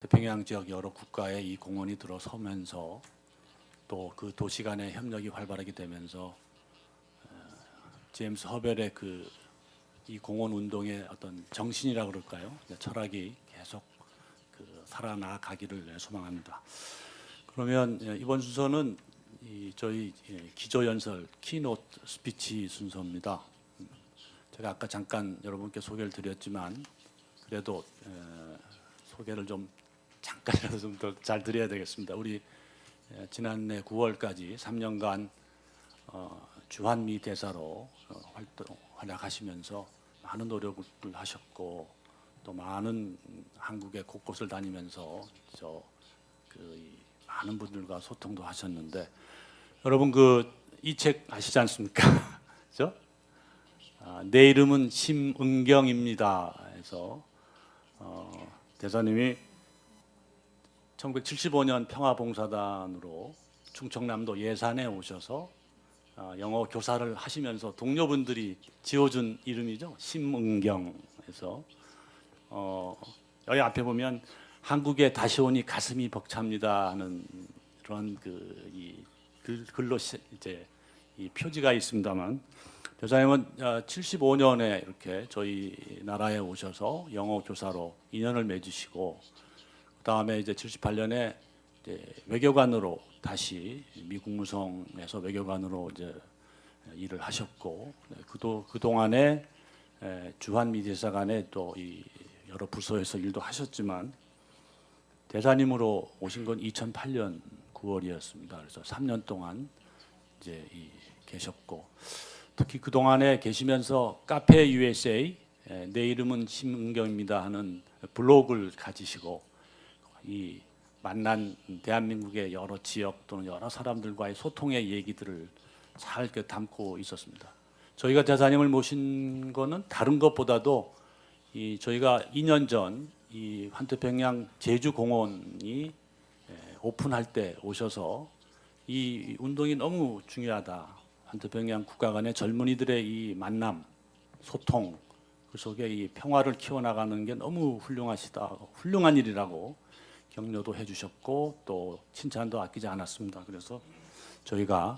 태평양 지역 여러 국가의 이 공원이 들어서면서 또 그 도시 간의 협력이 활발하게 되면서 제임스 허벨의 이 공원 운동의 어떤 정신이라 그럴까요? 철학이 계속 살아나가기를 소망합니다. 그러면 이번 순서는 저희 기조연설 키노트 스피치 순서입니다. 제가 아까 잠깐 여러분께 소개를 드렸지만 그래도 소개를 좀 잠깐이라도 좀 더 잘 드려야 되겠습니다. 우리 지난해 9월까지 3년간 주한미 대사로 활약하시면서 많은 노력을 하셨고 또 많은 한국의 곳곳을 다니면서 많은 분들과 소통도 하셨는데 여러분 이 책 아시지 않습니까? 그죠? 내 이름은 심은경입니다. 해서 대사님이 1975년 평화봉사단으로 충청남도 예산에 오셔서 영어 교사를 하시면서 동료분들이 지어준 이름이죠. 심은경에서 여기 앞에 보면 한국에 다시 오니 가슴이 벅찹니다 하는 그런 글로 이제 이 표지가 있습니다만 대사님은 75년에 이렇게 저희 나라에 오셔서 영어 교사로 인연을 맺으시고 그다음에 이제 78년에 이제 외교관으로 다시 미국 무성에서 외교관으로 이제 일을 하셨고 그 동안에 주한미 대사관에 또 이 여러 부서에서 일도 하셨지만 대사님으로 오신 건 2008년 9월이었습니다. 그래서 3년 동안 이제 계셨고 특히 그 동안에 계시면서 카페 USA 내 이름은 심은경입니다 하는 블로그를 가지시고 이 만난 대한민국의 여러 지역 또는 여러 사람들과의 소통의 얘기들을 잘 담고 있었습니다. 저희가 대사님을 모신 거는 다른 것보다도 저희가 2년 전 이 환태평양 제주 공원이 오픈할 때 오셔서 이 운동이 너무 중요하다. 환태평양 국가 간의 젊은이들의 이 만남, 소통, 그 속에 이 평화를 키워나가는 게 너무 훌륭한 일이라고 격려도 해주셨고 또 칭찬도 아끼지 않았습니다. 그래서 저희가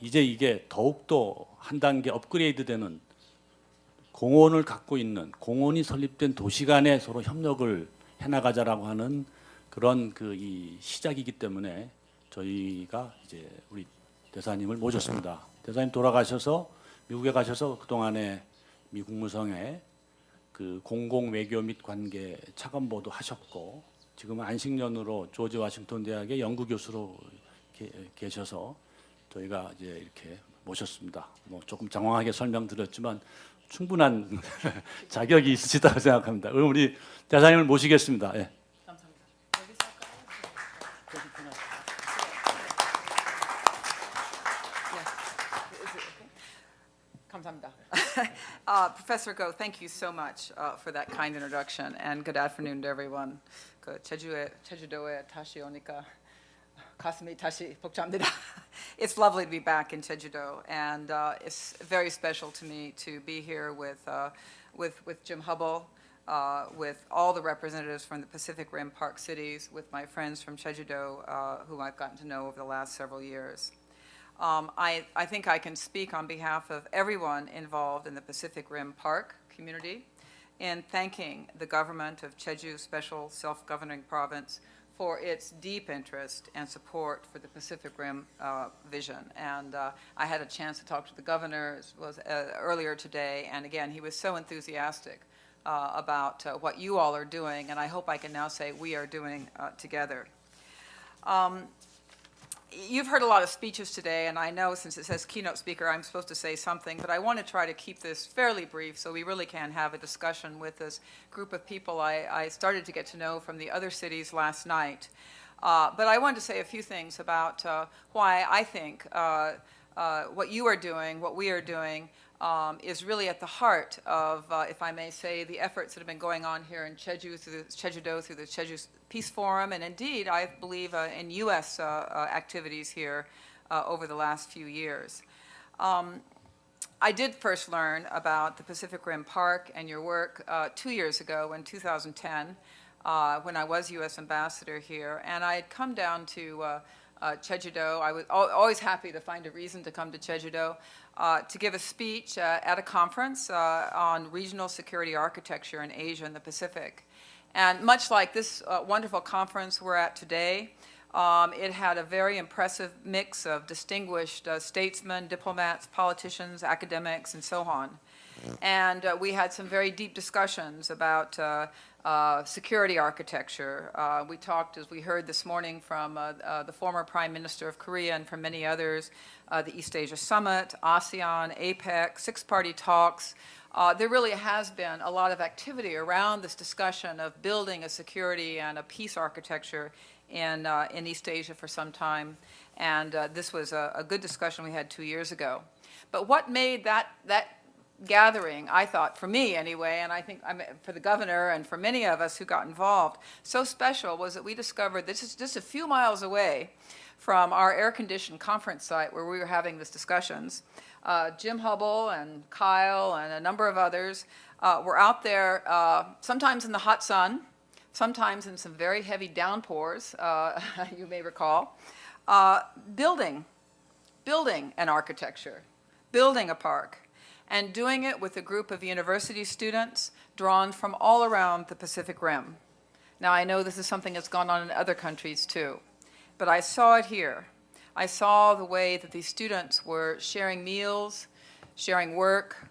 이제 이게 더욱더 한 단계 업그레이드되는 공원을 갖고 있는 공원이 설립된 도시 간에 서로 협력을 해나가자라고 하는 그런 이 시작이기 때문에 저희가 이제 우리 대사님을 모셨습니다. 대사님 돌아가셔서 미국에 가셔서 그 동안에 미국 무성에 공공 외교 및 관계 차관보도 하셨고 지금은 안식년으로 조지 워싱턴 대학의 연구 교수로 계셔서 저희가 이제 이렇게 모셨습니다. 뭐 조금 장황하게 설명드렸지만 충분한 자격이 있으시다고 생각합니다. 그럼 우리 대사님을 모시겠습니다. 예. 감사합니다. 감사합니다. Professor Go, thank you so much for that kind introduction, and good afternoon to everyone. 제주도에 다시 오니까 가슴이 다시 벅찹니다. It's lovely to be back in Jeju, and it's very special to me to be here with Jim Hubble, with all the representatives from the Pacific Rim Park cities, with my friends from Jeju, whom I've gotten to know over the last several years. I think I can speak on behalf of everyone involved in the Pacific Rim Park community in thanking the government of Jeju Special Self-Governing Province for its deep interest and support for the Pacific Rim vision. And I had a chance to talk to the governor earlier today, and again, he was so enthusiastic about what you all are doing, and I hope I can now say we are doing together. You've heard a lot of speeches today, and I know since it says keynote speaker, I'm supposed to say something, but I want to try to keep this fairly brief so we really can have a discussion with this group of people I started to get to know from the other cities last night. But I wanted to say a few things about why I think what you are doing, what we are doing, is really at the heart of, if I may say, the efforts that have been going on here in Jeju through the Jeju Peace Forum, and indeed, I believe, in U.S. activities here over the last few years. I did first learn about the Pacific Rim Park and your work 2 years ago in 2010 when I was U.S. ambassador here, and I had come down to Jeju-do. I was always happy to find a reason to come to Jeju-do to give a speech at a conference on regional security architecture in Asia and the Pacific. And much like this wonderful conference we're at today, it had a very impressive mix of distinguished statesmen, diplomats, politicians, academics, and so on. And we had some very deep discussions about security architecture. We talked, as we heard this morning, from the former Prime Minister of Korea and from many others, the East Asia Summit, ASEAN, APEC, six-party talks. There really has been a lot of activity around this discussion of building a security and a peace architecture in East Asia for some time. And this was a good discussion we had 2 years ago. But what made that gathering, I thought, for me anyway, and I think for the governor and for many of us who got involved, so special was that we discovered this is just a few miles away from our air-conditioned conference site where we were having these discussions. Jim Hubble and Kyle and a number of others were out there, sometimes in the hot sun, sometimes in some very heavy downpours, you may recall, building an architecture, building a park, and doing it with a group of university students drawn from all around the Pacific Rim. Now, I know this is something that's gone on in other countries too, but I saw it here. I saw the way that these students were sharing meals, sharing work,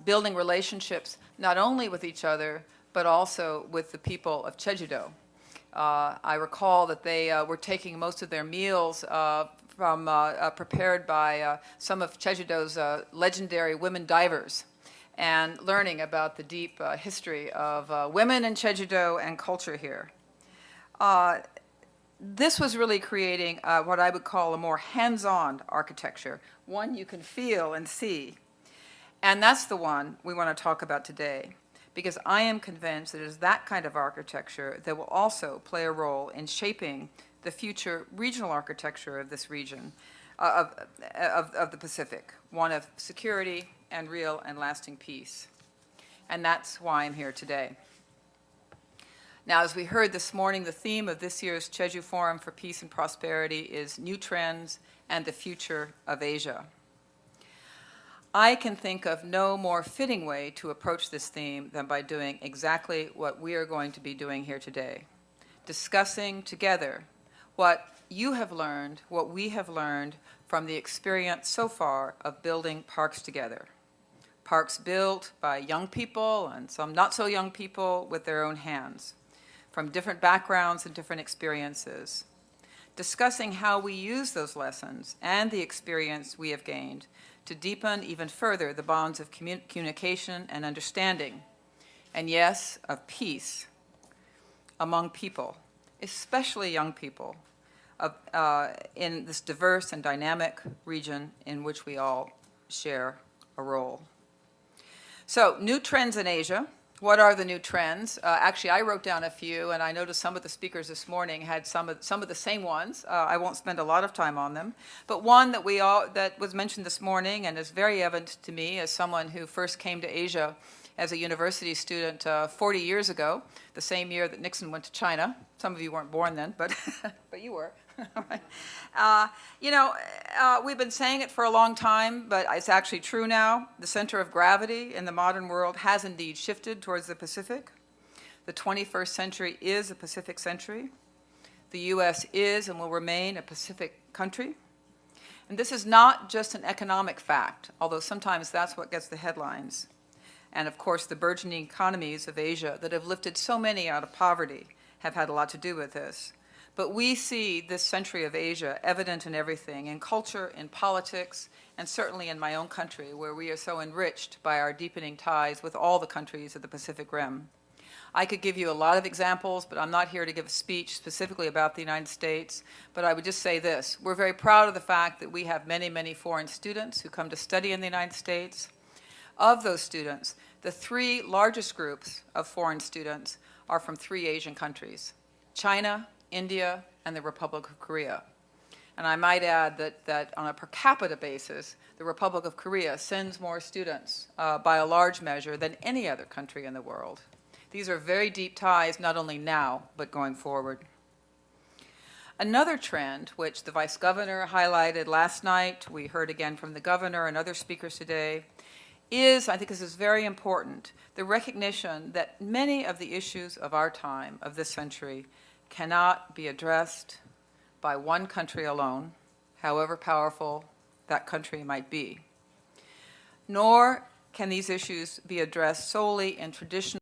building relationships, not only with each other, but also with the people of Jeju-do. I recall that they were taking most of their meals from prepared by some of Jeju-do's legendary women divers, and learning about the deep history of women in Jeju-do and culture here. This was really creating what I would call a more hands-on architecture, one you can feel and see. And that's the one we want to talk about today, because I am convinced that it is that kind of architecture that will also play a role in shaping the future regional architecture of this region, of the Pacific, one of security and real and lasting peace. And that's why I'm here today. Now, as we heard this morning, the theme of this year's Jeju Forum for Peace and Prosperity is New Trends and the Future of Asia. I can think of no more fitting way to approach this theme than by doing exactly what we are going to be doing here today, discussing together what you have learned, what we have learned from the experience so far of building parks together. Parks built by young people and some not so young people with their own hands, from different backgrounds and different experiences. Discussing how we use those lessons and the experience we have gained to deepen even further the bonds of communication and understanding, and yes, of peace among people, especially young people, in this diverse and dynamic region in which we all share a role. So, new trends in Asia. What are the new trends? Actually, I wrote down a few, and I noticed some of the speakers this morning had some of the same ones. I won't spend a lot of time on them, but one that that was mentioned this morning and is very evident to me as someone who first came to Asia as a university student 40 years ago, the same year that Nixon went to China. Some of you weren't born then, but but you were. We've been saying it for a long time, but it's actually true now. The center of gravity in the modern world has indeed shifted towards the Pacific. The 21st century is a Pacific century. The U.S. is and will remain a Pacific country. And this is not just an economic fact, although sometimes that's what gets the headlines. And of course, the burgeoning economies of Asia that have lifted so many out of poverty have had a lot to do with this. But we see this century of Asia evident in everything, in culture, in politics, and certainly in my own country, where we are so enriched by our deepening ties with all the countries of the Pacific Rim. I could give you a lot of examples, but I'm not here to give a speech specifically about the United States. But I would just say this. We're very proud of the fact that we have many, many foreign students who come to study in the United States. Of those students, the three largest groups of foreign students are from 3 Asian countries: China, India, and the Republic of Korea. And I might add that on a per capita basis, the Republic of Korea sends more students by a large measure than any other country in the world. These are very deep ties, not only now, but going forward. Another trend, which the Vice Governor highlighted last night, we heard again from the Governor and other speakers today, is, I think this is very important, the recognition that many of the issues of our time, of this century, cannot be addressed by one country alone, however powerful that country might be. Nor can these issues be addressed solely in traditional